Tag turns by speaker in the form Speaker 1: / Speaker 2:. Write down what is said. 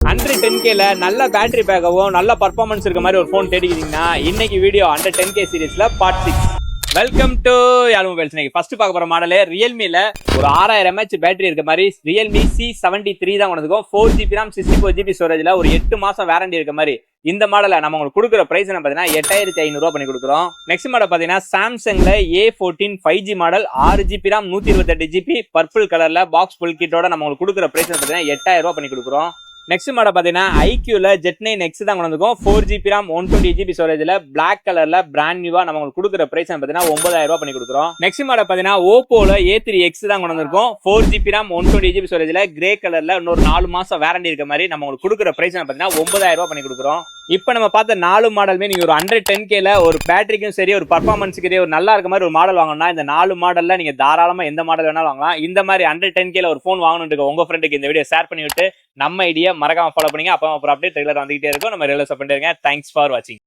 Speaker 1: Under 10Kல நல்ல battery பேக்கவும் நல்ல performance இருக்க மாதிரி ஒரு ஃபோன் தேடிக்கிறீங்கன்னா இன்னைக்கு வீடியோ அண்டர் 10K சீரிஸ்ல part 6. Welcome to Yazh mobiles. இன்னைக்கு ஃபர்ஸ்ட் பார்க்க போற மாடலே ரியல்மில ஒரு 6000 mAh பேட்டரி இருக்க மாதிரி ரியல்மி C73 தான் கொண்டதுக்கும் 4GB RAM 64GB ஸ்டோரேஜ்ல ஒரு 8 மாசம் வாரண்டி இருக்க மாதிரி இந்த மாடல நம்ம உங்களுக்கு கொடுக்குற பிரைஸ் என்ன பாத்தீங்கன்னா 8500 ரூபாய் பண்ணி கொடுக்குறோம். நெக்ஸ்ட் மாடல் பாத்தீங்கன்னா சாம்சங்ல A14 5G model 6GB RAM 128GB purple கலர்ல பாக்ஸ் ஃபுல் கிட்டோட நம்ம உங்களுக்கு கொடுக்குற பிரைஸ் என்ன பாத்தீங்கன்னா 8000 ரூபாய் பண்ணி கொடுக்குறோம். நெக்ஸ்ட் மாடல் பாத்தீங்கன்னா ஐக்யூல Z9X தான் கொண்டு வந்துக்கும் 4GB RAM 120GB ஸ்டோரேஜ்ல பிளாக் கலர்ல பிராண்ட் நியூவா நம்ம உங்களுக்கு கொடுக்குற பிரைஸ் பாத்தீங்கன்னா 9000 ரூபாய் பண்ணி கொடுக்குறோம். நெக்ஸ்ட் மாடல் பாத்தீங்கன்னா ஓப்போல A3X தான் கொண்டு வந்திருக்கும் 4GB RAM 120GB ஸ்டோரேஜ்ல கிரே கலர்ல இன்னொரு 4 மாசம் வாரண்டி இருக்க மாதிரி நம்ம உங்களுக்கு கொடுக்குற பிரைஸ் பாத்தீங்கன்னா 9000 ரூபாய் பண்ணி கொடுக்குறோம். இப்போ நம்ம பார்த்த 4 மாடலுமே நீங்க ஒரு அண்டர் 10Kல ஒரு பேட்டரிக்கும் சரி ஒரு பர்ஃபார்மன்ஸுக்கு ஒரு நல்லா இருக்க மாதிரி ஒரு மாடல் வாங்கணும்னா இந்த 4 மாடல்ல நீங்க தாராளமா எந்த மாடல் வேணாலும் வாங்கலாம். இந்த மாதிரி அண்டர் 10Kல ஒரு ஃபோன் வாங்கணும்னு உங்க ஃப்ரெண்டுக்கு இந்த வீடியோ ஷேர் பண்ணி விட்டு நம்ம ஐடியா மறக்காம ஃபாலோ பண்ணுங்க. அப்போ அப்புறம் அப்டேட் ரெகுலரா வந்துகிட்டே இருக்கும். நம்ம ரெகுலர் பண்ணிட்டு இருக்கேன். தேங்க்ஸ் ஃபார் வாட்சிங்.